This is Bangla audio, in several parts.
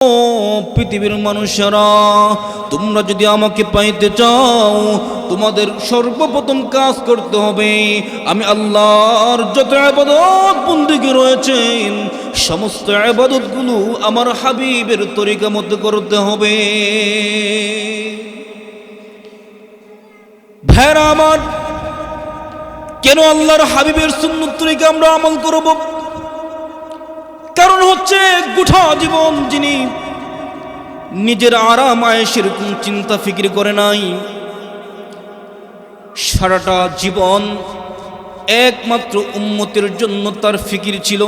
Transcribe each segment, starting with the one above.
ও পৃথিবীর মানুষেরা, তোমরা যদি আমাকে পাইতে চাও তোমাদের সর্বপ্রথম কাজ করতে হবে আমি আল্লাহর যত ইবাদত বন্দেগী রয়েছেন সমস্ত ইবাদতগুলো আমার হাবিবের তরিকা মতো করতে হবে। ভাইরা আমার, কেন আল্লাহর হাবিবের সুন্নত তরিকা আমরা আমল করব? কারণ হচ্ছে গোটা জীবন যিনি নিজের আরাম আয়েশের কোন চিন্তা ফিকির করে নাই, সারাটা জীবন একমাত্র উম্মতের জন্য তার ফিকির ছিল।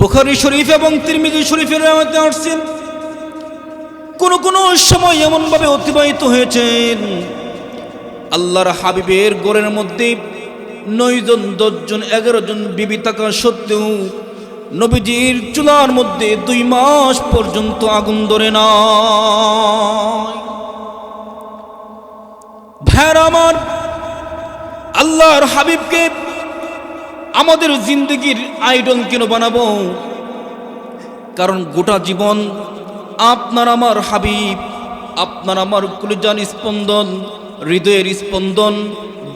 বুখারী শরীফ এবং তিরমিজি শরীফের রাওয়াতে আসছে, কোন কোন সময় এমন ভাবে অতিবাহিত হয়েছে আল্লাহর হাবিবের ঘরের মধ্যে 9 জন 10 জন 11 জন বিবি থাকা সত্ত্বেও নবীজির চুলার মধ্যে 2 মাস পর্যন্ত আগুন ধরে না। ভাইরা আমার, আল্লাহর হাবিবকে আমাদের জিন্দগির আইডল কেন বানাবো? কারণ গোটা জীবন আপনার আমার হাবিব, আপনার আমার কলিজার স্পন্দন, হৃদয়ের স্পন্দন,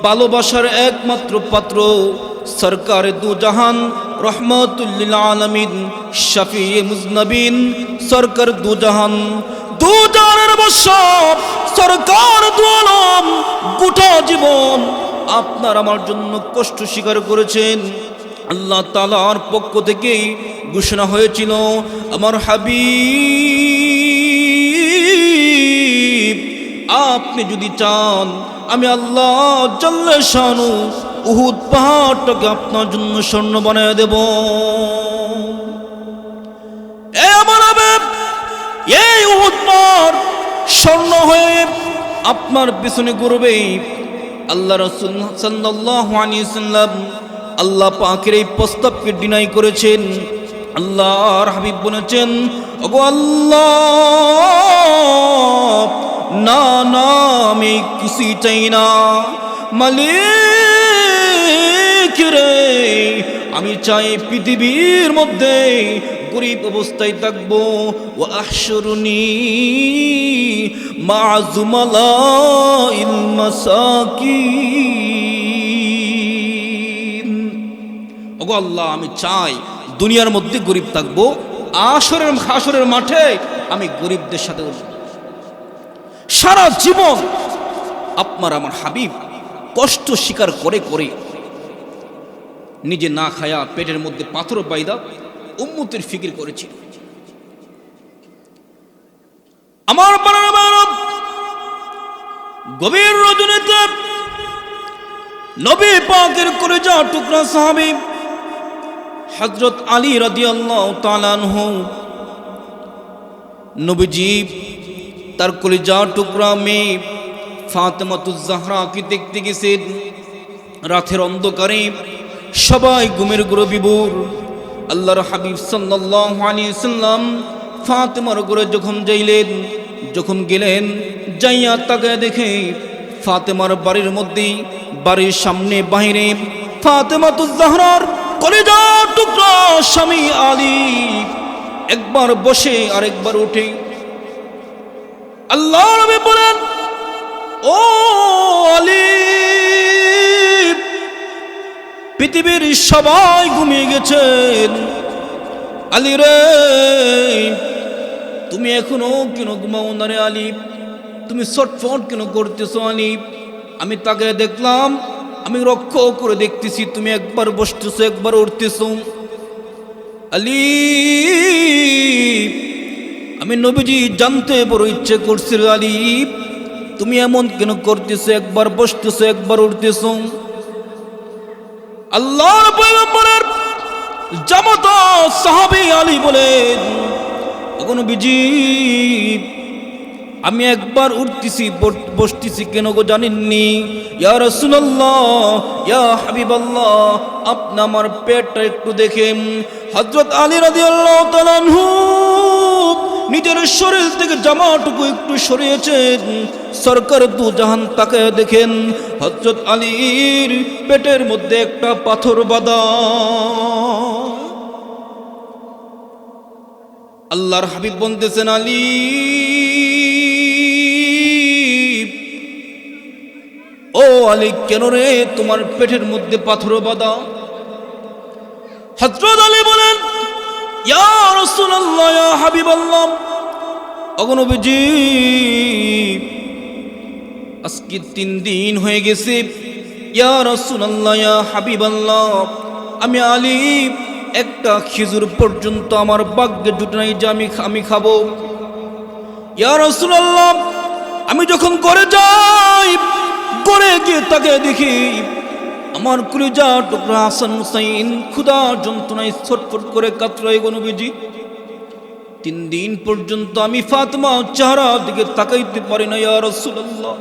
ভালোবাসার একমাত্র পাত্র সরকার দু জাহান রহমাতুল লিল আলামিন শফিয়ে মুজনবিন সরকার দু জাহানের বৎসর সরকার দু আলম গোটা জীবন আপনার আমার জন্য কষ্ট স্বীকার করেছেন। আল্লাহ তাআলার পক্ষ থেকে ঘোষণা হয়েছিল, আমার হাবিব আপনি যদি চান আমি আল্লাহ জাল্লা শানু উহুদ পাহাড়টাকে আপনার জন্য স্বর্ণ বানিয়ে দেব। আমার হাবিব এই উহুদ পাহাড় স্বর্ণ হয়ে আপনার পিছনে ঘুরবে। আল্লাহ রাসূল সাল্লাল্লাহু আলাইহি সাল্লাম আল্লাহ পাকের এই প্রস্তাবকে ডিনাই করেছেন। আল্লাহর হাবিব বলেছেন, ওগো আল্লাহ, না না আমি খুশি চাই না, মালিক রে আমি চাই পৃথিবীর মধ্যে গরিব অবস্থায় থাকবো। ওয়া আহশুরনি মা যুমালাইল মাসাকিন। ওগো আল্লাহ, আমি চাই দুনিয়ার মধ্যে গরিব থাকবো, হাসরের মাঠে আমি গরিবদের সাথে সারা জীবন আপনার আমার হাবিব কষ্ট স্বীকার করে করে নিজে না খায়া পেটের মধ্যে পাথর বাইদা উম্মতের ফিকির করেছিল। আমার গভীর রজনীতে নবী পাকের কলিজা টুকরা সাহাবী হযরত আলী রাদিয়াল্লাহু তাআলা আনহু নবীজি তার কলিজা টুকরা মেয়ে ফাতেমাতুজ জাহরাকে দেখতে গেছেন। রাতের অন্ধকারে সবাই ঘুমের ঘোরে বিভোর। আল্লাহর হাবিব সাল্লাল্লাহু আলাইহি সাল্লাম ফাতেমার ঘরে যখন গেলেন যাইয়া তাকায় দেখে ফাতেমার বাড়ির মধ্যে, বাড়ির সামনে বাইরে ফাতেমাতুজ জাহরার কলিজা টুকরা স্বামী আলী একবার বসে আরেকবার উঠে। আল্লাহ নবী বলেন, ও আলী, পৃথিবীর সবাই ঘুমিয়ে গেছেন, আলী রে তুমি এখনো কেন ঘুমাও না রে আলী? তুমি ছটফট কেন করতেছো আলী? আমি তাকে দেখলাম, আমি লক্ষ্য করে দেখতেছি তুমি একবার বসতেছো একবার উঠতেছো। আলী, আমি নবীজি জানতে বড় ইচ্ছে করছিল আলী, তুমি এমন কেন করতেছো, একবার বসতেছো একবার উঠতেছো? আল্লাহর পয়গম্বরের জামাতা সাহাবী আলী বলেন, ওগো নবীজি, আমি একবার উঠতেছি বসতেছি কেন গো জানেননি? ইয়া রাসূলুল্লাহ, ইয়া হাবিবাল্লাহ, আপনি আমার পেটটা একটু দেখেন। হযরত আলী রাদিয়াল্লাহু তাআলা আনহু নিজের শরীর থেকে জামাটুকু একটু সরিয়েছেন। সরকার দু জাহান তাকায় দেখেন হযরত আলীর পেটের মধ্যে একটা পাথর বাঁধা। আল্লাহর হাবিব বলতেছেন, আলী ও আলী, কেন রে তোমার পেটের মধ্যে পাথর বাঁধা? হযরত আলী বলেন, ইয়া রাসূলুল্লাহ, ইয়া হাবিবাল্লাহ, ওগো নবীজি, আজকে 3 দিন হয়ে গেছে, ইয়া রাসূলুল্লাহ, ইয়া হাবিবাল্লাহ, আমি আলী একটা খেজুর পর্যন্ত আমার ভাগ্যে জুটে নাই যে আমি খাবো। ইয়া রাসূলুল্লাহ, আমি যখন ঘরে যাই, ঘরে গিয়ে তাকে দেখি আমার কলিজা টুকরা হাসান হুসাইন ক্ষুধার যন্ত্রণায় ছটফট করে কাতরায়। গো নবীজি, 3 দিন পর্যন্ত আমি ফাতেমা চেহারার দিকে তাকাইতে পারি না। ইয়া রাসূলুল্লাহ,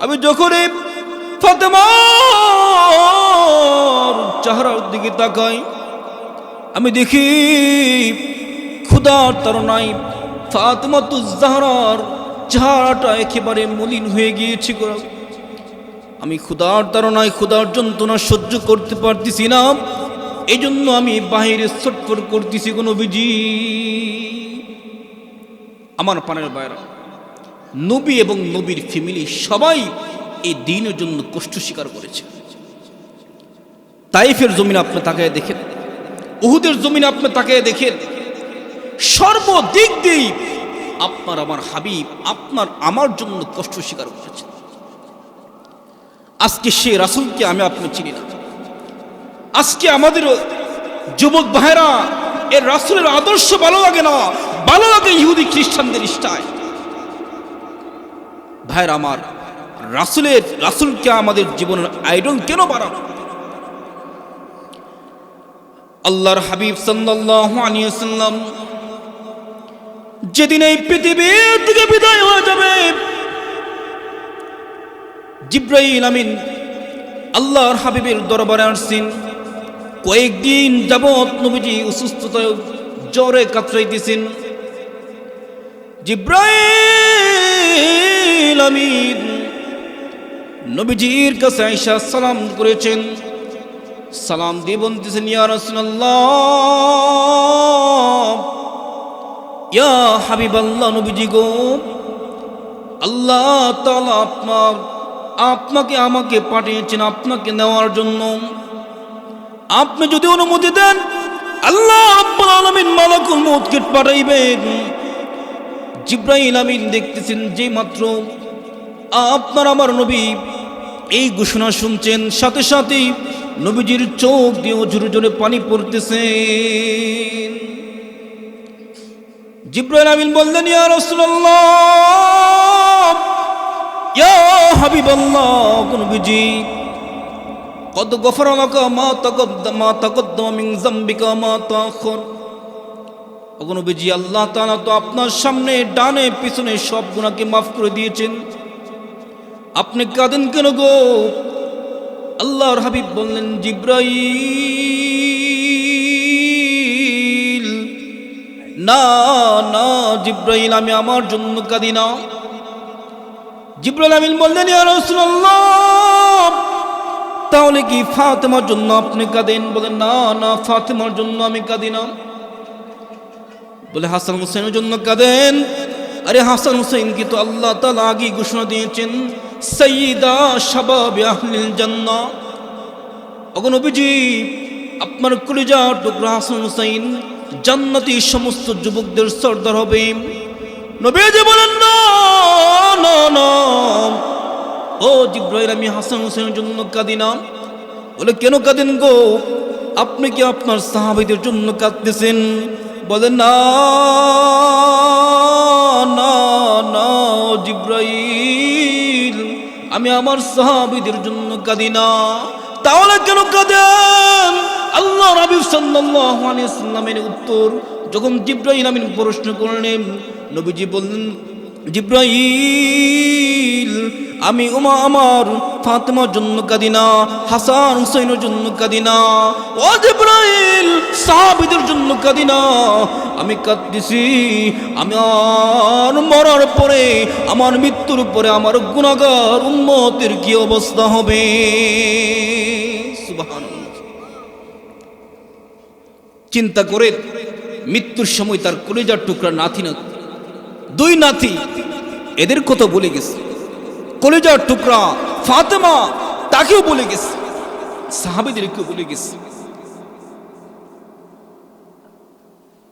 আমি যখন ফাতেমার চেহারার দিকে তাকাই, আমি দেখি ক্ষুধার তাড়নায় ফাতেমাতুজ জাহরার চেহারাটা একেবারে মলিন হয়ে গিয়েছে। আমি ক্ষুধার তাড়নায় ক্ষুধার যন্ত্রণা সহ্য করতে পারতেছি না, এই জন্য আমি বাহিরে ছটফট করতেছি। গো নবীজি, আমার পানের বাইরা, নবী এবং নবীর ফ্যামিলি সবাই এই দিনের জন্য কষ্ট স্বীকার করেছে। তাইফের জমিন আপনি তাকায় দেখেন, উহুদের জমিন আপনি তাকায় দেখেন, সর্বদিক দিয়ে আপনার আমার হাবিব আপনার আমার জন্য কষ্ট স্বীকার করেছে। আজকে সে রাসূলকে আমি আপনি চিনি না। আজকে আমাদের যুবক ভাইরা এর রাসূলের আদর্শ ভালো লাগে না, ভালো লাগে ইহুদি খ্রিস্টানদের স্টাইল। ভাইরা আমার, রাসূলকে আমাদের জীবনের আইডল কেন বানাবো? আল্লাহর হাবিব সাল্লাল্লাহু আলাইহি ওয়াসাল্লাম যেদিন এই পৃথিবীর থেকে বিদায় হয়ে যাবে, জিবরাইল আমিন আল্লাহর হাবিবের দরবারে আসছেন। কয়েকদিন যাবত নবীজি অসুস্থতায় জ্বরে কাতরাইতেছেন। জিবরাইল আমিন নবীজির কাছে আয়েশা সালাম করেছেন। সালাম দিয়ে বলতেছেন, ইয়া রাসূলুল্লাহ, ইয়া হাবিবাল্লাহ, নবীজি গো, আল্লাহ তাআলা আপনাকে আমাকে পাঠিয়েছেন আপনাকে নেওয়ার জন্য। আপনি যদি অনুমতি দেন, আল্লাহ রাব্বুল আলামিন মালাকুল মউতকে পাঠাইবেন। জিবরাইল আমিন দেখতেছেন যে মাত্র আপনার আমার নবী এই ঘোষণা শুনছেন, সাথে সাথে নবীজির চোখ দিয়ে ঝুরে ঝুরে পানি পড়তেছে। জিবরাইল আমিন বললেন, ইয়া রাসূলুল্লাহ, ইয়া হাবিবাল্লাহ, নবীজি, কদ গফারা লাকা মা তাকদ্দামা মিন যামবিকা মা তাআখার। ওগো নবীজি, আল্লাহ তাআলা তো আপনার সামনে ডানে পিছনে সব গুনাহকে মাফ করে দিয়েছেন, আপনি কাঁদেন কেন গো? আল্লাহর হাবিব বললেন, জিবরাইল, না না জিবরাইল, আমি আমার জন্য কাঁদি না। জিবরাইল আমিন বললেন, ইয়া রাসূলুল্লাহ, তাহলে কি ফাতেমার জন্য আপনি কাঁদেন? বলেন, না না, ফাতেমার জন্য আমি কাঁদি না। বলে, হাসান হুসাইনের জন্য কাঁদেন? আরে হাসান হুসাইন কি তো আল্লাহ তাআলা আগে ঘোষণা দিয়েছেন, সাইয়্যিদা শাবাবি আহলিল জান্নাহ। ওগো নবীজি, আপনার কলিজা টুকরা হাসান হুসাইন জান্নাতি সমস্ত যুবকদের সর্দার হবে। নবীজি বলেন, না না না, ও জিবরাইল, আমি হাসান হুসাইনের জন্য কাঁদি না। বলে, কেন কাঁদেন গো? আপনি কি আপনার সাহাবীদের জন্য কাঁদতেছেন? বলেন, না না না জিবরাইল, আমি আমার সাহাবীদের জন্য কাঁদি না। তাহলে কেন কাঁদেন? আল্লাহ নবী সাল্লাল্লাহু আলাইহি ওয়াসাল্লামের উত্তর যখন জিবরাইল আমিন প্রশ্ন করলেন, নবীজি বললেন, জিবরাইল, আমি আমার ফাতেমার জন্য কাঁদি না, হাসান হুসাইনের জন্য কাঁদি না। ও জিবরাইল, সাহাবীদের জন্য কাঁদি না, আমি কাঁদতেছি আমার মরার পরে, আমার মৃত্যুর পরে আমার গুনাহগার উম্মতের কি অবস্থা হবে। সুবহানাল্লাহ। চিন্তা করে মৃত্যুর সময় তার কলিজার টুকরা নাতি দুই নাতি এদের কথা বলে গেছে, কলিজার টুকরা ফাতেমা তাকেও বলে গেছে, সাহাবীদেরকেও বলে গেছে।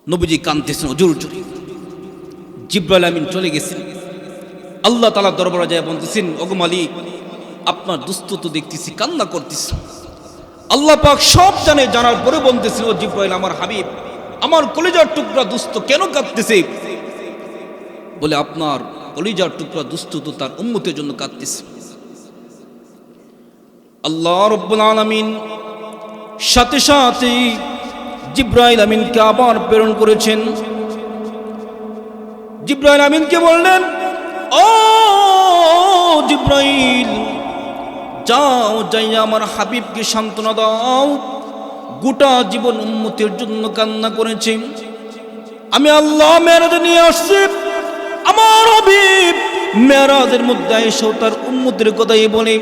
নবীজি কাঁদতেছেন জোর জোরে। জিবরাইল আমিন চলে গেছেন, আল্লাহ তাআলা দরবারে যায় বলতেছেন, ওগো মালিক, আপনার দুস্থ তো দেখতেছি কান্না করতেছে। আল্লাহ পাক সব জানে, জানার পরে বলতেছেন, ও জিবরাইল, আমার হাবিব, আমার কলিজার টুকরা দুস্থ কেন কাঁদতেছে? বলে, আপনার কলিজার টুকরা দুস্থ তো তার উম্মতের জন্য কাঁদতেছে। আল্লাহ রাব্বুল আলামিন সাথে সাথে জিবরাইল আমিনকে আবার প্রেরণ করেছেন। জিবরাইল আমিনকে বললেন, ও জিবরাইল, যাও, যাইয়া আমার হাবিবকে সান্ত্বনা দাও, গোটা জীবন উম্মতের জন্য কান্না করেছে। আমি আল্লাহ মেরাজে নিয়ে আসছি, আমার হাবিব মেরাজের মধ্যে এসেও তার উম্মতের কথাই বলে।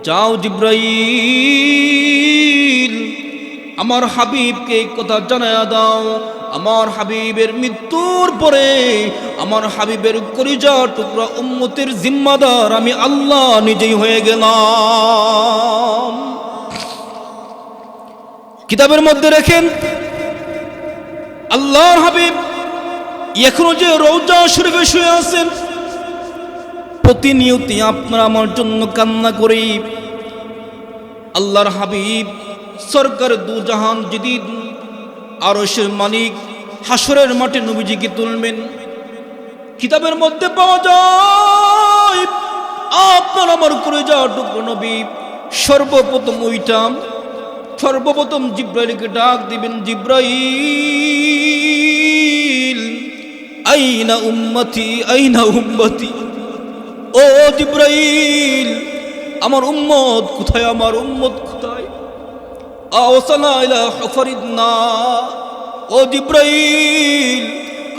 যাও জিবরাইল, আমার হাবিবকে এই কথা জানায়া দাও, আমার হাবিবের মৃত্যুর পরে আমার হাবিবের কলিজা টুকরা উম্মতের জিম্মাদার আমি আল্লাহ নিজেই হয়ে গেলাম। কিতাবের মধ্যে রেখেন, আল্লাহর হাবিব এখনো যে রওজা শরীফে শুয়ে আছেন, প্রতিনিয়ত আপনারা আমার জন্য কান্না করি। আল্লাহর হাবিব সরকার দু জাহান জদিদ আরশের মালিক হাসরের মাঠে নবীজিকে তুলবেন। কিতাবের মধ্যে পাওয়া যায়, আপনার আমার করে যাওয়া টুকরো নবী সর্বপ্রথম ওইটাম, সর্বপ্রথম জিবরাইলকে ডাক দিবেন, জিবরাইল, আইনা উম্মতি, আইনা উম্মতি। ও জিবরাইল, আমার উম্মত কোথায়, আমার উম্মত কোথায়? আওসালা ইলা হুফরিদনা। ও জিবরাইল,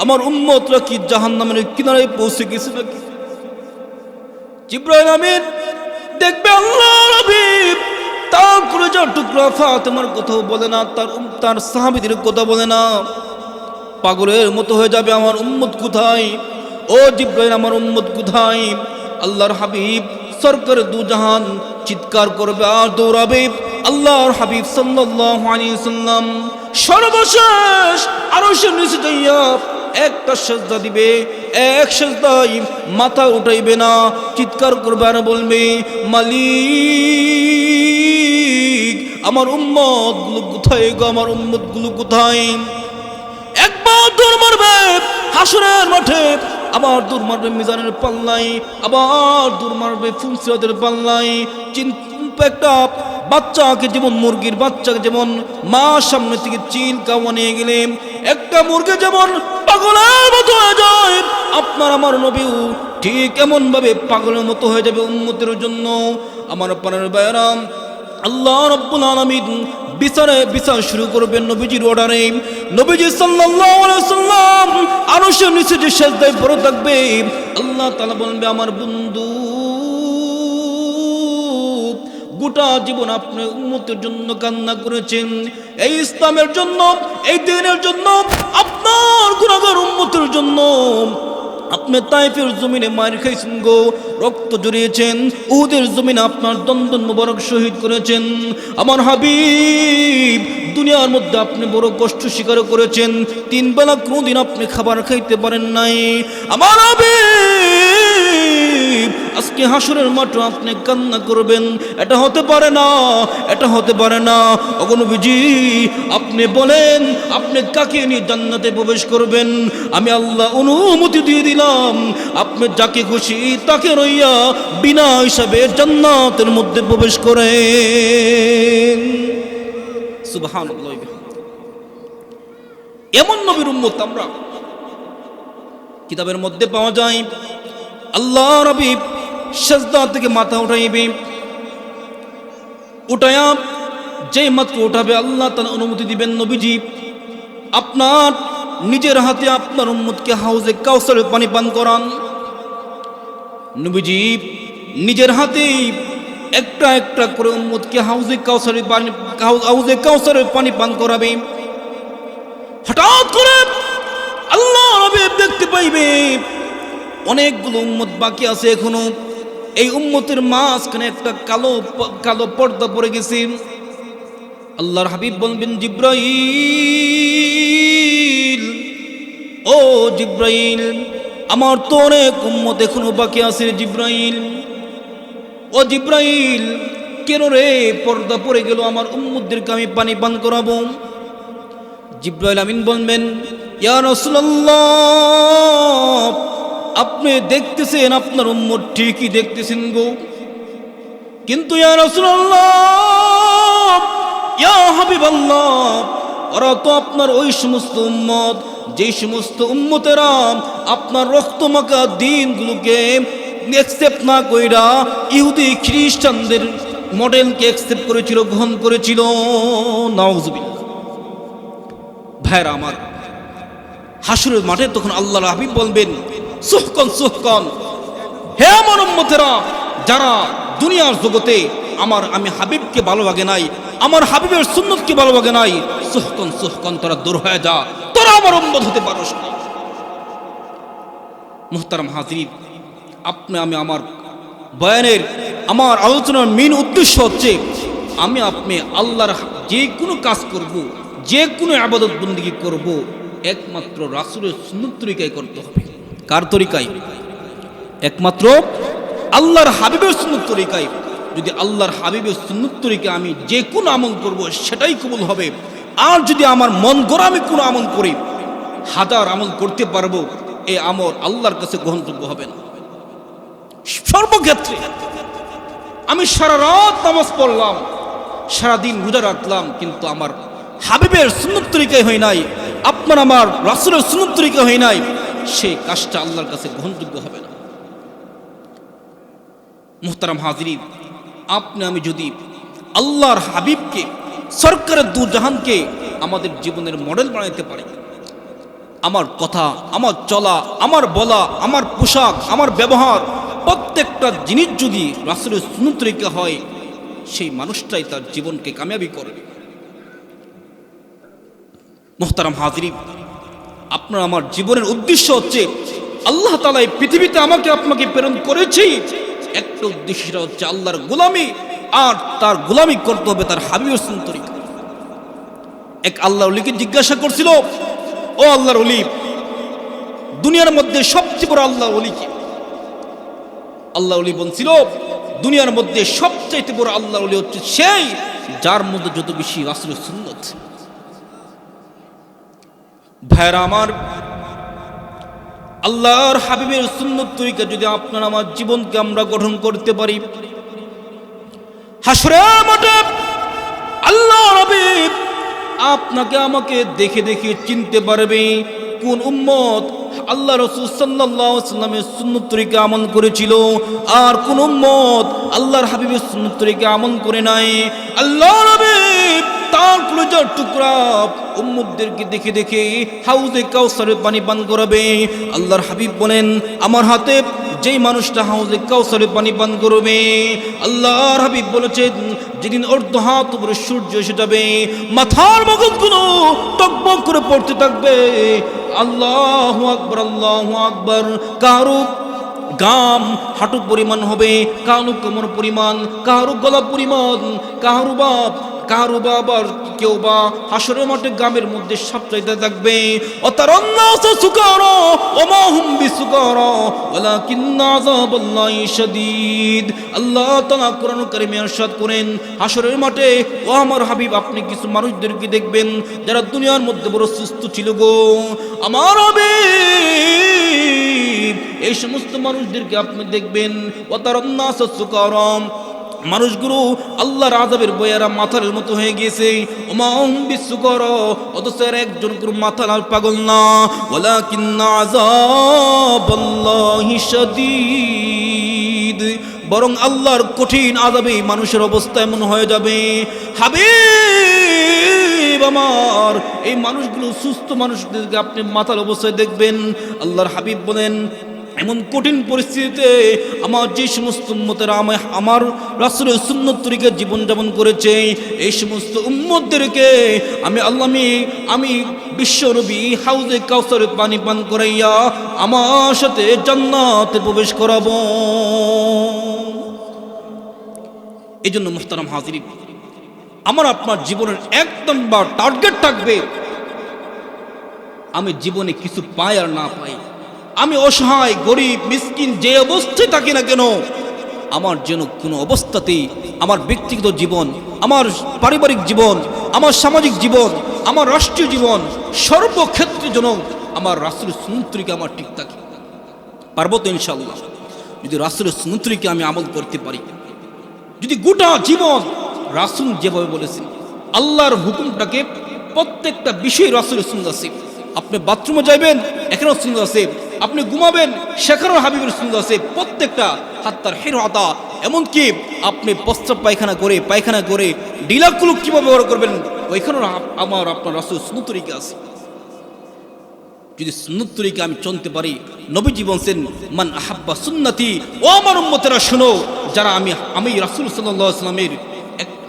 আমার উম্মতরা কি জাহান্নামের কিনারায় পৌঁছে গেছে নাকি? জিবরাইল আমিন দেখবে আল্লাহর হাবিব তার কলিজার টুকরা ফাতেমার কথাও বলে না, তার সাহাবীদের কথা বলে না, পাগলের মতো হয়ে যাবে, আমার উম্মত কোথায়? ও জিবরাইল, আমার উম্মত কোথায়? আল্লাহর হাবিব সরকার দু জাহান চিৎকার করবে আর দৌড়াবে। আল্লাহর হাবিব সাল্লাল্লাহু আলাইহি ওয়াসাল্লাম সর্বশেষ আরশের নিচে যাইয়া একটা সিজদা দিবে, এক সিজদায় মাথা উঠাইবে না, চিৎকার করবে আর বলবে, মালিক, আমার উম্মত গুলো কোথায় গো, আমার উম্মত গুলো কোথায়? একবার দৌড় মারবে হাসরের মাঠে, আবার দূর মারবে মিজানের পাল্লাই, আবার দূর মারবে ফুলসিরাতের পাল্লাই। একটা বাচ্চাকে যেমন, মুরগির বাচ্চাকে যেমন মা সামনে থেকে চিলকাওয়া নিয়ে গেলে একটা মুরগি যেমন পাগলের মতো হয়ে যায়, আপনার আমার নবীও ঠিক এমন ভাবে পাগলের মতো হয়ে যাবে উম্মতের জন্য। আমার প্রাণের ভাইয়েরা, আল্লাহ রাব্বুল আলামিন বিচার শুরু করবেন নবীজির অর্ডারে। নবীজি সাল্লাল্লাহু আলাইহি ওয়াসাল্লাম আরশের নিচে যে সিজদায় পড়ে থাকবে, আল্লাহ তাআলা বলবে, আমার বন্ধু, গোটা জীবন আপনি উম্মতের জন্য কান্না করেছেন, এই ইসলামের জন্য, এই দ্বীনের জন্য, আপনার গুনাহগার উম্মতের জন্য। আপনি তাইফের জমিনে মার খাইছেন গো, রক্ত জড়িয়েছেন, উহুদের জমিনে আপনার দন্দন মুবারক শহীদ করেছেন। আমার হাবিব, দুনিয়ার মধ্যে আপনি বড় কষ্ট স্বীকার করেছেন, 3 বেলা কোনোদিন আপনি খাবার খাইতে পারেন নাই। আমার হাবিব, আজকে হাসরের মাঠে আপনি কান্না করবেন, এটা হতে পারে না, এটা হতে পারে না। ওগো নবীজি, আপনি বলেন, আপনি কাকে নিয়ে জান্নাতে প্রবেশ করবেন? আমি আল্লাহ অনুমতি দিয়ে দিলাম, আপনি যাকে খুশি তাকে রইয়া বিনা হিসাবে জান্নাতের মধ্যে প্রবেশ করেন। সুবহানাল্লাহ। এমন নবীর উম্মত আমরা। কিতাবের মধ্যে পাওয়া যায়, আল্লাহর হাবিব সিজদা থেকে মাথা উঠাইবে, উঠায়া যেই মাত্র উঠাবে আল্লাহ তাআলা অনুমতি দিবেন, নবীজি আপনার নিজের হাতে আপনার উম্মতকে হাউজে কাউসারের পানি পান করান। নবীজি নিজের হাতে একটা একটা করে উম্মতকে হাউজে কাউসারের পানি পান করাবে। হঠাৎ করে আল্লাহ নবী দেখতে পাইবে অনেকগুলো উম্মত বাকি আছে এখনো। এই উম্মতের মাঝখানে একটা কালো কালো পর্দা পড়ে গেছে। আল্লাহর হাবিব বলবেন, জিব্রাইল, ও জিব্রাইল, আমার তো অনেক উম্মত এখনো বাকি আছে জিব্রাইল। ও জিব্রাইল, কেন রে পর্দা পড়ে গেল? আমার উম্মতদেরকে আমি পানি পান করাবো। জিব্রাইল আমিন বলবেন, ইয়া রাসূলুল্লাহ, আপনি দেখতেছেন আপনার উম্মত ঠিকই দেখতেছেন গো, কিন্তু ইয়া রাসূলুল্লাহ, ইয়া হাবিবাল্লাহ, ওরা তো আপনার ওই সমস্ত উম্মত যেই সমস্ত উম্মতেরা আপনার রক্তমাখা দিনগুলোকে অ্যাকসেপ্ট না কইরা ইহুদি খ্রিস্টানদের মডেলকে অ্যাকসেপ্ট করেছিল, গ্রহণ করেছিল। নাউজুবিল্লাহ। ভাইরা আমার, হাসরের মাঠে তখন আল্লাহর হাবিব বলবেন, সুহকন সুহকন, হে আমার উম্মতেরা, যারা দুনিয়ার জগতে আমি হাবিবকে ভালো লাগে নাই, আমার হাবিবের সুন্নতকে ভালো লাগে নাই, সুহকন সুহকন, তোরা দূর হয়ে যা, তোরা আমার উম্মত হতে পারোস না। মুহতারাম হাজির, আমি আমার বয়ানের, আমার আলোচনার মেন উদ্দেশ্য হচ্ছে আপনি আল্লাহর যে কোনো কাজ করব, যে কোনো ইবাদত বন্দেগী করব, একমাত্র রাসূলের সুন্নত তরিকায় করতে হবে। কার তরিকায়? একমাত্র আল্লাহর হাবিবের সুন্নত তরিকায়। যদি আল্লাহর হাবিবের সুন্নত তরিকায় আমি যে কোনো আমল করব, সেটাই কবুল হবে। আর যদি আমার মন গড়া আমি কোনো আমল করি, হাজার আমল করতে পারবো, এই আমল আল্লাহর কাছে গ্রহণযোগ্য হবে না। সর্বক্ষেত্রে আমি সারা রাত নামাজ পড়লাম, সারাদিন রোজা রাখলাম, কিন্তু আমার হাবিবের সুন্নত তরিকায় হয় নাই, আপনার আমার রাসূলের সুন্নত তরিকা হয় নাই, সেই কাজটা আল্লাহর কাছে গ্রহণযোগ্য হবে না। মুহতারাম হাজিরিন, আমি যদি আল্লাহর হাবিবকে, সরকারের দু জাহানকে আমাদের জীবনের মডেল বানাইতে পারি, আমার কথা, আমার চলা, আমার বলা, আমার পোশাক, আমার ব্যবহার, প্রত্যেকটা জিনিস যদি রাসূলের সুন্নত তরিকা হয়, সেই মানুষটাই তার জীবনকে কামিয়াবি করবে। মুহতারাম হাজিরিন, আপনার আমার জীবনের উদ্দেশ্য হচ্ছে, আল্লাহ তাআলা এই পৃথিবীতে আমাকে আপনাকে প্রেরণ করেছি, একটা উদ্দেশ্য হচ্ছে আল্লাহর গোলামি, আর তার গোলামি করতে হবে তার হাবিবের সুন্নত তরিকা। এক আল্লাহর ওলিকে জিজ্ঞাসা করছিল, ও আল্লাহর ওলি, দুনিয়ার মধ্যে সবচেয়ে বড় আল্লাহর ওলি কে? আল্লাহর ওলি বলছিল, দুনিয়ার মধ্যে সবচেয়ে বড় আল্লাহর ওলি হচ্ছে সেই যার মধ্যে যত বেশি রাসূলের সুন্নত। ভাইরা আমার, আল্লাহর হাবিবের সুন্নত তরিকা যদি আপনার আমার জীবনকে আমরা গঠন করতে পারি, হাসরের মাঠে আল্লাহর হাবিব আপনাকে আমাকে দেখে দেখে চিনতে পারবে কোন উম্মত আল্লাহ রাসূল সাল্লাল্লাহু আলাইহি ওয়াসাল্লামের সুন্নত তরিকা আমল করেছিল, আর কোন উম্মত আল্লাহর হাবিবের সুন্নত তরিকা আমল করে নাই। আল্লাহর হাবিব তার কলিজার টুকরা উম্মতদেরকে দেখে দেখে হাউজে কাউসারের পানি পান করাবে। আল্লাহর হাবিব বলেন, আমার হাতে যেই মানুষটা হাউজে কাউসারের পানি পান করবে, আল্লাহর হাবিব বলেছেন, যেদিন অর্ধ হাত উপরে সূর্য এসে যাবে, মাথার মগজগুলো টকবক করে পড়তে থাকবে, আল্লাহু আকবার, আল্লাহু আকবার। কারো গাম হাঁটু পরিমাণ হবে, কারো কোমর পরিমাণ, কারো গলা পরিমাণ, কারো বাবার কেউ বা হাসরের মাঠে গামের মধ্যে সব চাইতে থাকবে। অতারান্নাসু সুকারা ওমা হুম বিসুকারা ওয়ালাকিন্না আযাবাল্লাহি শাদীদ। আল্লাহ তাআলা কোরআন কারীমে ইরশাদ করেন, হাসরের মাঠে ও আমার হাবিব, আপনি কিছু মানুষদেরকে দেখবেন যারা দুনিয়ার মধ্যে বড় সুস্থ ছিল গো। আমার হাবিব এই সমস্ত মানুষদেরকে আপনি দেখবেন, ওয়াতারান্নাসু সুকারা, মানুষগুলো আল্লাহর আযাবের বয়ারা মাথার মতো হয়ে গিয়েছে, ওমাহুম বিসুকার, অথচ একজন করে মাথার পাগল না, ওয়ালাকিন্না আযাবাল্লাহি শাদীদ, বরং আল্লাহর কঠিন আযাবে মানুষের অবস্থা এমন হয়ে যাবে। হাবিব আমার, এই মানুষগুলো সুস্থ মানুষদেরকে আপনি মাথার অবস্থায় দেখবেন। আল্লাহর হাবিব বলেন, এমন কঠিন পরিস্থিতিতে আমার যে সমস্ত উম্মতেরা আমার রাসূলের সুন্নত তরিকায় জীবনযাপন করেছে, এই সমস্ত উম্মতদেরকে আমি বিশ্ব নবী হাউজে কাউসারের পানি পান করাইয়া আমার সাথে জান্নাতে প্রবেশ করাবো। এই জন্য মুহতারাম হাজিরিন, আমার আপনার জীবনের এক নম্বর টার্গেট থাকবে, আমি জীবনে কিছু পাই আর না পাই, আমি অসহায় গরিব মিসকিন যে অবস্থায় থাকি না কেন, আমার যেন কোনো অবস্থাতেই আমার ব্যক্তিগত জীবন, আমার পারিবারিক জীবন, আমার সামাজিক জীবন, আমার রাষ্ট্রীয় জীবন, সর্বক্ষেত্রে যেন আমার রাসূলের সুন্নাত তরিকা আমার ঠিক থাকে। পারবো তো ইনশাআল্লাহ? যদি রাসূলের সুন্নাত তরিকা আমি আমল করতে পারি, যদি গোটা জীবন রাসূল যেভাবে বলেছেন, আল্লাহর হুকুমটাকে প্রত্যেকটা বিষয়ে রাসূলের সুন্নাত আছে। আপনি বাথরুমে যাইবেন, এখানেও সুন্নাত আছে, আপনি ঘুমাবেন সেখানেও হাবিবের সুন্নাত আছে, প্রত্যেকটা হাত্তার হিরআতা, এমনকি আপনি প্রস্রাব পায়খানা করে ডিলাকুলু কিভাবে ব্যবহার করবেন ওইখানেও আমার আপনার রাসূলের সুন্নাত তরিকা আছে। যদি সুন্নাত তরিকা আমি চলতে পারি, নবীজি বলেন মান আহাব্বা সুন্নতি, ও আমার উম্মতেরা শুনো, যারা আমি রাসূল সাল্লাল্লাহু আলাইহি ওয়াসাল্লামের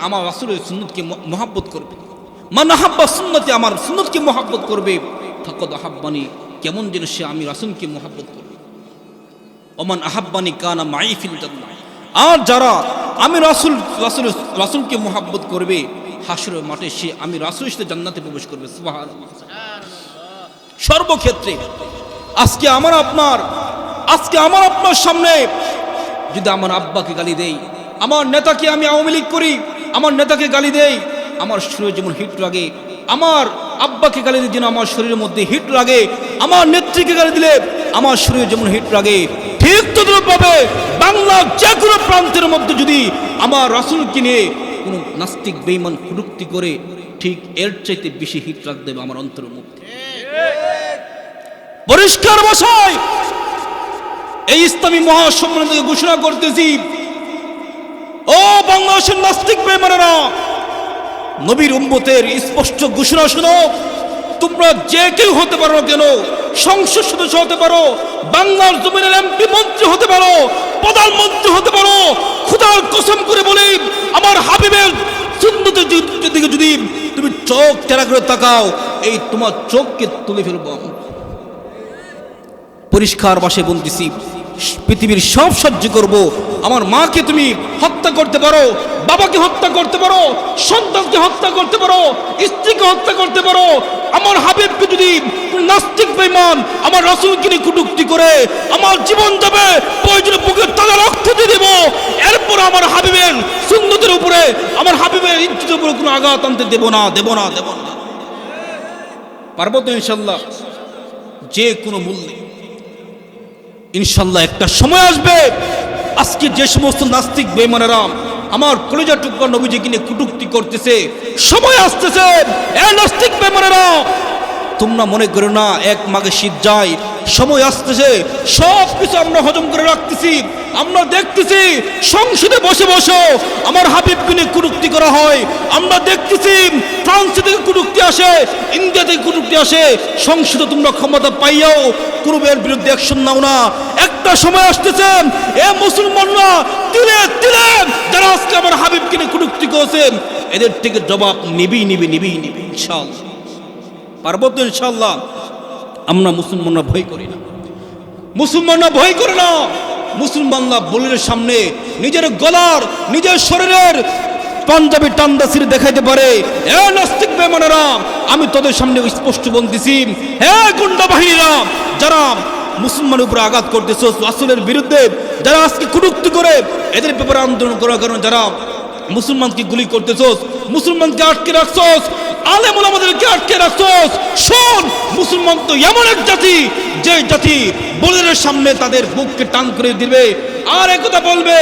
আমার রাসূলের সুন্নাতকে মহব্বত করবে, মান আহাব্বা সুন্নতি, আমার সুন্নাতকে মহব্বত করবে, ফাকাদ আহাব্বানি, কেমন যেন সে আমি রাসূলকে মহব্বত করবে। ওমান আহাব্বানি কানা মাই ফিল জান্নাহ, আর যারা আমি রাসূলকে মহব্বত করবে, হাসরের মাঠে সে আমি রাসূলের সাথে জান্নাতে প্রবেশ করবে। সুবহানাল্লাহ। সর্বক্ষেত্রে আজকে আমার আপনার সামনে যদি আমার আব্বাকে গালি দেই, আমার নেতাকে আমি আওয়ামী লীগ করি, আমার নেতাকে গালি দেই, আমার শরীরে যেমন হিট লাগে, আমার আব্বাকে গালি দিলে যেন আমার শরীরের মধ্যে হিট লাগে, আমার নেত্রীকে গালি দিলে আমার শরীরে যেমন হিট লাগে, ঠিক তদ্রূপভাবে বাংলার যে কোনো প্রান্তের মধ্যে যদি আমার রাসূলকে নিয়ে কোনো নাস্তিক বেঈমান কটূক্তি করে, ঠিক এর চাইতে বেশি হিট রাখ দেবে আমার অন্তরের মধ্যে। পরিষ্কার ভাষায় এই ইসলামী মহাসম্মেলন থেকে ঘোষণা করতেছি, ও বাংলাদেশের নাস্তিক বেঈমানেরা, নবীর উম্মতের স্পষ্ট ঘোষণা শুনো, তোমরা যে কেউ হতে পারো না কেন, সংসদ সদস্য হতে পারো, বাংলার জমিনের এমপি মন্ত্রী হতে পারো, প্রধানমন্ত্রী হতে পারো, খোদার কসম করে বলি, আমার হাবিবের সুন্নতের দিকে যদি তুমি চোখ টেরা করে তাকাও, এই তোমার চোখকে তুলে ফেলবো। পরিষ্কার ভাষায় বলতেছি, পৃথিবীর সব সহ্য করব, আমার মাকে তুমি হত্যা করতে পারো, বাবাকে হত্যা করতে পারো, সন্তানকে হত্যা করতে পারো, স্ত্রীকে হত্যা করতে পারো, আমার হাবিবকে যদি নাস্তিক বেঈমান আমার রাসূলকে নিয়ে কটূক্তি করে, আমার জীবন যাবে, প্রয়োজনে বুকের তাজা রক্ত দিয়ে দেব, এরপর আমার হাবিবের সুন্নতের উপরে, আমার হাবিবের ইজ্জতের উপরে কোনো আঘাত আনতে দেব না। পারবো তো ইনশাআল্লাহ? যে কোনো মূল্যে ইনশাআল্লাহ একটা সময় আসবে, আজকে যে সমস্ত নাস্তিক বেঈমানেরা আমার কলিজা টুকরা নবীজিকে নিয়ে কটূক্তি করতেছে, সময় আসতেছে, এ নাস্তিক বেঈমানেরা তোমরা মনে করো না এক মাঘে শীত যায়, সময় আসতেছে, সব কিছু আমরা হজম করে রাখতেছি, আমরা দেখতেছি সংসদে বসে বসে আমার হাবিবকে নিয়ে কটূক্তি করা হয়, আমরা দেখতেছি ফ্রান্স থেকে কটূক্তি আসে, ইন্ডিয়া থেকে কটূক্তি আসে, সংসদে তোমরা ক্ষমতা পাইয়াও কোনো এর বিরুদ্ধে অ্যাকশন নাও না। একটা সময় আসতেছে, এ মুসলমানরা তিলে তিলে যারা আজকে আমার হাবিবকে নিয়ে কটূক্তি করেছেন, এদের থেকে জবাব নিবি ইনশাআল্লাহ। পারবো তো ইনশাআল্লাহ? আমরা মুসলমানরা ভয় করি না, মুসলমানরা বলির সামনে নিজের গলার, নিজের শরীরের পাঞ্জাবি টান্দাসির দেখাইতে পারে। এ নাস্তিক বেঈমানেরা, আমি তোদের সামনে স্পষ্ট বলতেছি, হে গুন্ডা বাহিনীরা, যারা মুসলমানের উপরে আঘাত করতেছ, রাসূলের বিরুদ্ধে যারা আজকে কটূক্তি করে, এদের ব্যাপারে আন্দোলন করার কারণে যারা মুসলমানকে গুলি করতেছ, মুসলমানকে আটকে রাখছস, আলেম ওলামাদেরকে আটকে রাখছস, শোন, মুসলমান তো এমন এক জাতি, যে জাতি বলিরের সামনে তাদের বুককে টান করে দিবে, আর একথা বলবে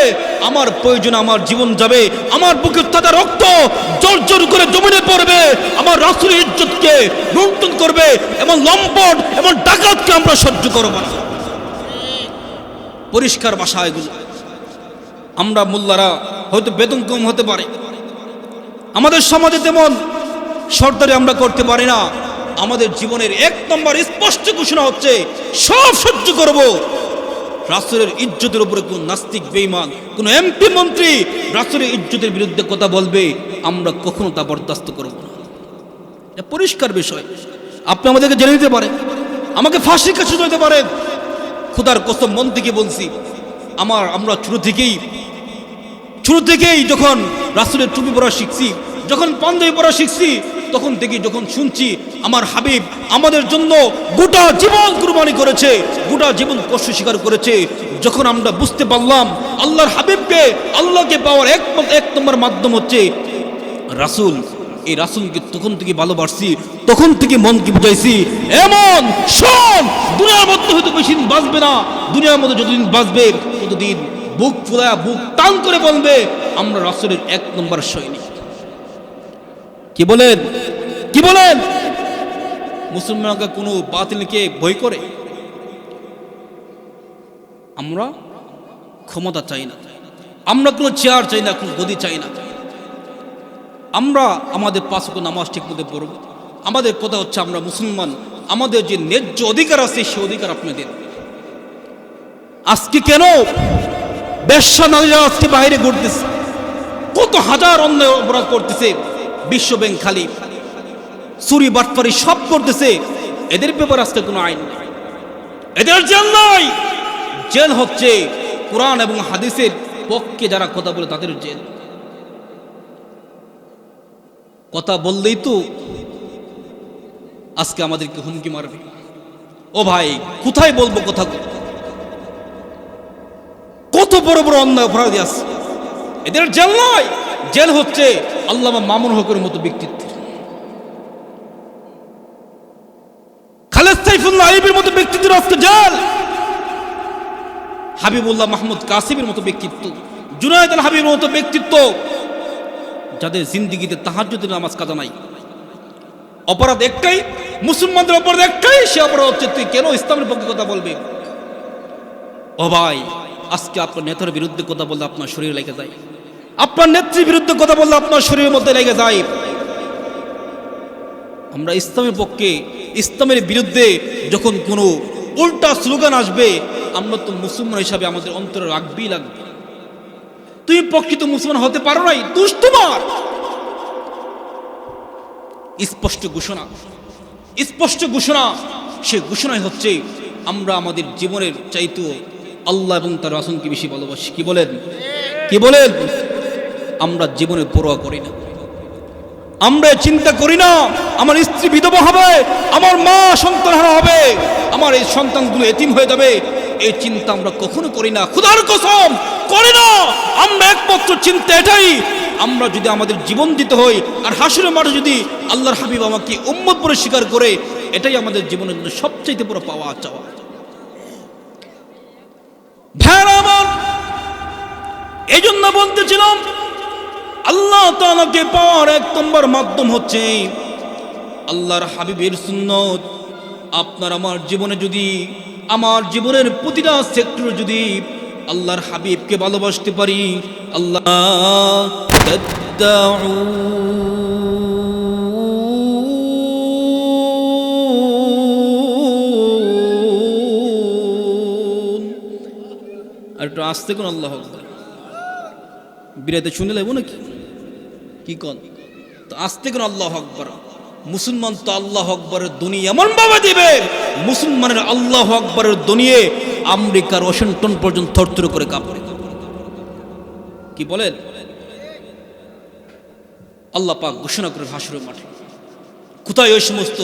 আমার প্রয়োজনে আমার জীবন যাবে, আমার বুকের তাজা রক্ত জর্জর করে জমিনে পড়বে, আমার রাসূলের ইজ্জতকে লুণ্ঠন করবে, এমন লম্পট, এমন ডাকাতকে আমরা সহ্য করব না। পরিষ্কার ভাষা এগুলো। আমরা মোল্লারা হয়তো বেতন কম হতে পারে, আমাদের সমাজে তেমন সরদারি আমরা করতে পারি না, আমাদের জীবনের এক নম্বর স্পষ্ট ঘোষণা হচ্ছে, সব সহ্য করব, রাসূলের ইজ্জতের উপরে কোন নাস্তিক বেঈমান, কোন এমপি মন্ত্রী রাসূলের ইজ্জতের বিরুদ্ধে কথা বলবে, আমরা কখনো তা বরদাস্ত করব না। এটা পরিষ্কার বিষয়। আপনি আমাদেরকে জেনে নিতে পারেন, আমাকে ফাঁসির কাছে যেতে পারেন। খোদার কসম মন থেকে বলছি, আমরা শুরু থেকেই যখন রাসূলের টুপি পরা শিখছি, যখন পাঞ্জাবি পরা শিখছি, তখন থেকে যখন শুনছি আমার হাবিব আমাদের জন্য গোটা জীবন কুরবানি করেছে, গোটা জীবন কষ্ট স্বীকার করেছে, যখন আমরা বুঝতে পারলাম আল্লাহর হাবিবকে, আল্লাহকে পাওয়ার এক নম্বর মাধ্যম হচ্ছে রাসূল, এই রাসূলকে তখন থেকে ভালোবাসছি, তখন থেকে মনকে বুঝাইছি এমন শোন, দুনিয়ার মধ্যে হয়তো বেশি দিন বাঁচবে না, দুনিয়ার মধ্যে যতদিন বাঁচবে ততদিন বুক ফুলায়া বুক টান করে বলবে আমরা রাসূলের এক নম্বর সৈনিক। কি বলেন? মুসলমানরা কোনো বাতিলকে ভয় করে? আমরা ক্ষমতা চাই না, আমরা কোনো চেয়ার চাই না, কোনো গদি চাই না, আমরা আমাদের 5 ওয়াক্ত নামাজ ঠিক মতো পড়ব। আমাদের কথা হচ্ছে আমরা মুসলমান, আমাদের যে ন্যায্য অধিকার আছে সে অধিকার আপনি দেন। আজকে কেন বেশ্যা নারীরা আজকে বাইরে ঘুরতেছে, কত হাজার অন্যায় অপরাধ করতেছে, বিশ্ব ব্যাংক খালি চুরি বাটপারি সব করতেছে, এদের ব্যাপারে আজকে কোনো আইন নেই, এদের জেল নাই। জেল হচ্ছে কোরআন এবং হাদিসের পক্ষে যারা কথা বলে তাদের জেল। কথা বললেই তো আজকে আমাদেরকে হুমকি মারবে। ও ভাই, কোথায় বলবো কথা? কত বড় বড় অন্যায় অপরাধী আছে, এদের জেল নয়। জেল হচ্ছে আল্লামা মামুন হকের মতো ব্যক্তিত্ব, খালেদ সাইফুল্লাহ আইবির মতো ব্যক্তিত্বের আজকে জেল, হাবিবুল্লাহ মাহমুদ কাসিমের মতো ব্যক্তিত্ব, জুনায়েদ আল হাবিবের মতো ব্যক্তিত্ব, যাদের জিন্দিগিতে তাহাজ্জুদের নামাজ কাজা নাই। অপরাধ একটাই, মুসলমানদের অপরাধ একটাই, সে অপরাধ হচ্ছে তুই কেন ইসলামের পক্ষে কথা বলবে? ও ভাই, আজকে আপনার নেতার বিরুদ্ধে কথা বললে আপনার শরীর লেগে যায়, আপনার নেত্রীর বিরুদ্ধে কথা বললে আপনার শরীরের মধ্যে লেগে যায়। আমরা ইসলামের পক্ষে, ইসলামের বিরুদ্ধে যখন কোনো উল্টা স্লোগান আসবে, আমরা তো মুসলমান হিসাবে আমাদের অন্তরে রাখবেই লাগবে। তুমি প্রকৃত মুসলমান হতে পারো নাই, দোষ তোমার। স্পষ্ট ঘোষণা, সে ঘোষণাই হচ্ছে আমরা আমাদের জীবনের চাইতেও আল্লাহ এবং তার রাসূলকে বেশি ভালোবাসি। কি বলেন? আমরা জীবনের পরোয়া করি না, আমরা চিন্তা করি না আমার স্ত্রী বিধবা হবে, আমার মা সন্তানহারা হবে, আমার এই সন্তানগুলো এতিম হয়ে যাবে, এই চিন্তা আমরা কখনো করি না, খোদার কসম করি না। আমরা একমাত্র চিন্তা এটাই, আমরা যদি আমাদের জীবন দিতে হয় আর হাসরের মাঠে যদি আল্লাহর হাবিব আমাকে উম্মত বলে স্বীকার করে, এটাই আমাদের জীবনের জন্য সবচেয়ে বড় পাওয়া চাওয়া। ভাইরা আমার, এই জন্য বলতেছিলাম আল্লাহ তাআলাকে পাওয়ার এক নম্বর মাধ্যম হচ্ছে আল্লাহর হাবিবের সুন্নত। আপনার আমার জীবনে যদি, আমার জীবনের প্রতিটা সেক্টরে যদি আল্লাহর হাবিবকে ভালোবাসতে পারি, আল্লাহ আর একটু আসতে কোন আল্লাহ আকবার, বিরাতে শুনে লাগবো নাকি? কি কন তো আসতে কোন আল্লাহ আকবার। মুসলমান তো আল্লাহ আকবরের দুনিয়া এমন ভাবে দিবে, মুসলমানের আল্লাহ আকবরের দুনিয়া আমেরিকার ওয়াশিংটন পর্যন্ত থরথর করে কাঁপবে। কি বলেন? আল্লাহ পাক ঘোষণা করে হাসরের মাঠে, কোথায় ওই সমস্ত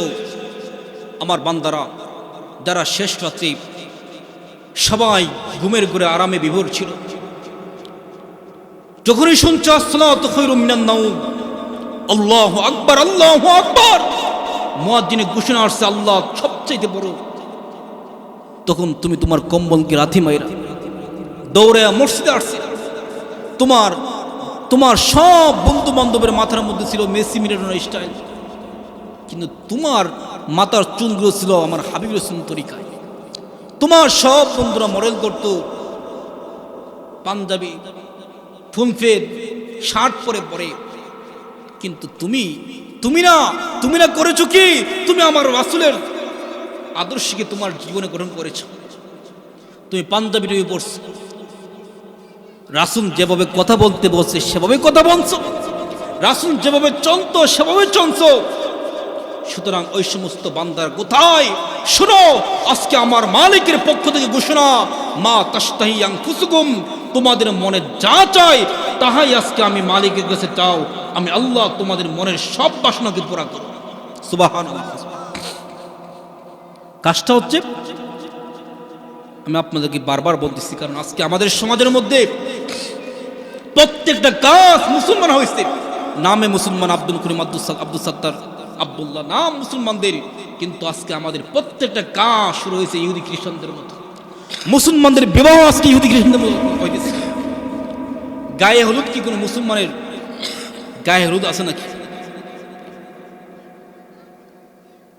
আমার বান্দারা যারা শেষ রাত্রে সবাই ঘুমের ঘরে আরামে বিভোর ছিল, যখনই শুনছে আসসালাতু খায়রুম মিনান নাওম, আল্লাহু আকবার, আল্লাহু আকবার, মুয়াজ্জিনের ঘোষণা আসছে আল্লাহ সবচেয়ে বড়, তখন তুমি তোমার কম্বলকে রাথি মাইরা দৌড়ে মসজিদে আসছে। তোমার সব বন্ধু বান্ধবের মাথার মধ্যে ছিল মেসি মিরাডোনা স্টাইল, কিন্তু তোমার মাথার চুলগুলো ছিল আমার হাবিবের সুন্নাত তরিকায়। তোমার সব বন্ধুরা মডেল করতো পাঞ্জাবি ফুলফেদ শার্ট পরে, কিন্তু তুমি না করেছো কি? তুমি আমার রাসূলের আদর্শকে তোমার জীবনে গ্রহণ করেছো, তুমি পাঞ্জাবি টুপি পরছো, রাসূল যেভাবে কথা বলতে বলছে সেভাবে কথা বলছো, রাসূল যেভাবে চলতো সেভাবে চলছো। সুতরাং ওই সমস্ত বান্দার কোথায় শুনো, আজকে আমার মালিকের পক্ষ থেকে ঘোষণা, মা তাশতাহি আনফুসুকুম, তোমাদের মনে যা চায় তাহাই আজকে আমি মালিকের কাছে চাও, আমি আল্লাহ তোমাদের মনের সব বাসনাকে পুরা করব। সুবহানাল্লাহ। কাজটা হচ্ছে, আমি আপনাদেরকে বারবার বলতেছি, কারণ আজকে আমাদের সমাজের মধ্যে প্রত্যেকটা কাজ মুসলমান হয়েছে, নামে মুসলমান, আব্দুল করিম, আব্দুল সাত্তার, আব্দুল্লাহ, নাম মুসলমানদের, কিন্তু আজকে আমাদের প্রত্যেকটা কাজ শুরু হয়েছে ইহুদি খ্রিস্টানদের মতো। মুসলমানদের বিবাহ আজকে ইহুদি খ্রিস্টানদের মতো হইতেছে। গায়ে হলুদ কি কোনো মুসলমানের গায়ে হলুদ আছে নাকি?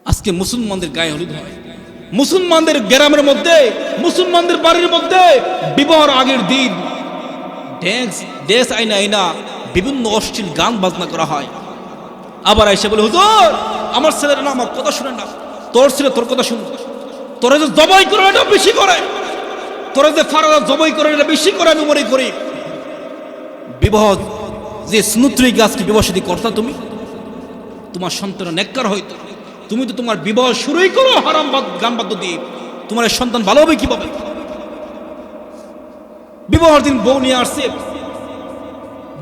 আজকে মুসলমানদের গায়ে হলুদ হয়। মুসলমানদের গ্রামের মধ্যে, মুসলমানদের বাড়ির মধ্যে বিবাহের আগের দিন ড্যান্স আইনা আইনা বিভিন্ন অশ্লীল গান বাজনা করা হয়। আবার এসে বলে, হুজুর আমার ছেলের না আমার কথা শুনে না, তোর ছেলে তোর কথা শুন, তোরা যে জবাই করে এটা বেশি করে, তোরা যে ফারাদা জবাই করে এটা বেশি করে, আমি মনে করি বিবাহ যে স্নুত্রী গাছকে বিবাহ সাথী করতা তুমি, তোমার সন্তান নেককার হইতো, তুমি তো তোমার বিবাহ শুরুই করো হারাম গান বাদ্য দিয়ে, তোমার সন্তান ভালো হবে কিভাবে? বিবাহের দিন বউ নিয়ে আসছে,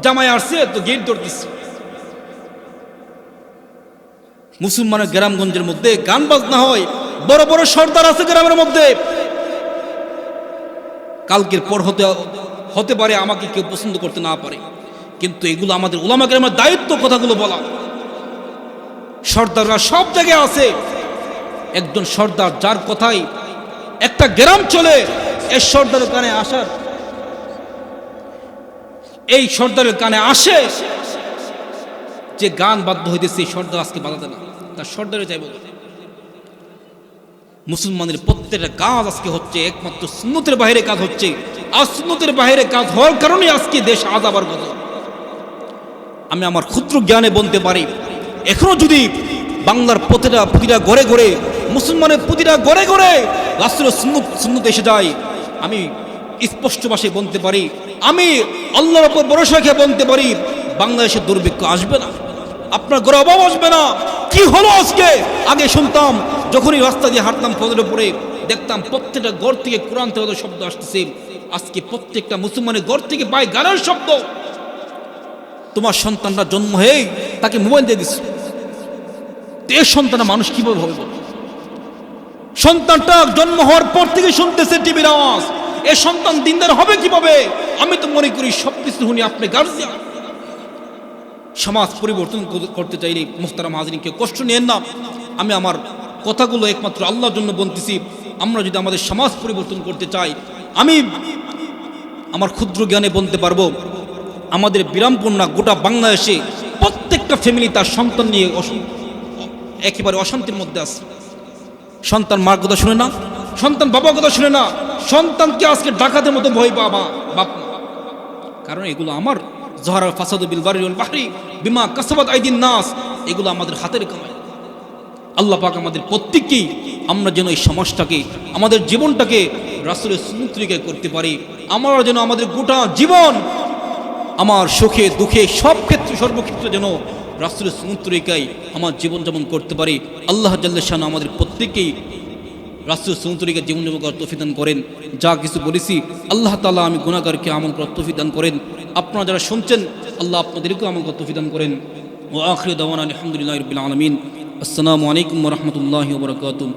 জামাই আসছে, তো গেট ধরতেছে। মুসলমানের গ্রামগঞ্জের মধ্যে গান বাজনা হয়, বড় বড় সর্দার আছে গ্রামের মধ্যে। কালকের পর হতে পারে আমাকে কেউ পছন্দ করতে না পারে, কিন্তু এগুলো আমাদের উলামা কেরামের দায়িত্ব কথাগুলো বলা। সর্দাররা সব জায়গায় আছে, একজন সর্দার যার কথাই একটা গ্রাম চলে, এই সর্দারের কানে আসার, এই সর্দারের কানে আসে যে গান বাধ্য হইতেছে, সর্দার আজকে বাধা না, তার সর্দারে চাইব। মুসলমানের প্রত্যেকটা কাজ আজকে হচ্ছে একমাত্র সুন্নতের বাইরে কাজ হচ্ছে, আর সুন্নতের বাইরে কাজ হওয়ার কারণে আজকে দেশ আযাবার কথা। আমি আমার ক্ষুদ্র জ্ঞানে বলতে পারি, এখনো যদি বাংলার প্রতিটা ঘরে ঘরে, মুসলমানের প্রতিটা ঘরে ঘরে রাসূলের সুন্নত এসে যায়, আমি স্পষ্ট ভাষায় বলতে পারি, আমি আল্লাহর উপর ভরসা রেখে বলতে পারি, বাংলাদেশে দুর্ভিক্ষ আসবে না, আপনার ঘরে অভাব আসবে না। কি হলো আজকে? আগে শুনতাম, যখনই রাস্তা দিয়ে হাঁটতাম ফজরের পরে, দেখতাম প্রত্যেকটা ঘর থেকে কোরআন তেলাওয়াতের শব্দ আসতেছে। আজকে প্রত্যেকটা মুসলমানের ঘর থেকে পায় গানের শব্দ। তোমার সন্তানরা জন্ম হয়ে তাকে মোবাইল দিয়ে দিচ্ছে, এর সন্তান মানুষ কিভাবে হবে? সন্তানটা জন্ম হওয়ার পর থেকে শুনতেছে টিভির আওয়াজ, এ সন্তান দিনদার হবে কিভাবে? আমি তো মনে করি সবকিছু শুনি আপনি গার্জিয়ান। সমাজ পরিবর্তন করতে চাইলে মুহতারাম হাজরিন, কেউ কষ্ট নেন না, আমি আমার কথাগুলো একমাত্র আল্লাহর জন্য বলতেছি। আমরা যদি আমাদের সমাজ পরিবর্তন করতে চাই, আমি আমার ক্ষুদ্র জ্ঞানে বলতে পারবো, আমাদের বিরামপুর না গোটা বাংলাদেশে প্রত্যেকটা ফ্যামিলি তার সন্তান নিয়ে একেবারে অশান্তির মধ্যে আছে। সন্তান মার কথা শুনে না, সন্তান বাবার কথা শুনে না, সন্তানকে আজকে ডাকাতের মতো ভয় পাবা বাপ মা। কারণ এগুলো আমার জহরাল ফাসাদু বিল বাররি ওয়াল বাহরি বিমা কাসাবাত আইদিন নাস, এগুলো আমাদের হাতের কামাই। আল্লাহ পাক আমাদের প্রত্যেককেই, আমরা যেন এই সমাজটাকে, আমাদের জীবনটাকে রাসূলের সুন্নাত তরিকায় করতে পারি। আমরা যেন আমাদের গোটা জীবন, আমার সুখে দুঃখে সব ক্ষেত্রে সর্বক্ষেত্রে যেন রাসূলের সুন্নাত তরিকায় আমার জীবনযাপন করতে পারি। আল্লাহ জাল্লা শাআনহু আমাদের প্রত্যেককেই রাসূলের সুন্নাত তরিকায় জীবনযাপন করার তৌফিক দান করেন। যা কিছু বলেছি আল্লাহ তাআলা আমি গুনাহগারকে আমল করার তৌফিক দান করেন। আপনারা যারা শুনছেন আল্লাহ আপনাদেরকেও আমল করার তৌফিক দান করেন। ওয়া আখিরু দাওয়ানা আলহামদুলিল্লাহি রাব্বিল আলামিন। আসসালামু আলাইকুম ওয়া রাহমাতুল্লাহি ওয়া বারাকাতুহু।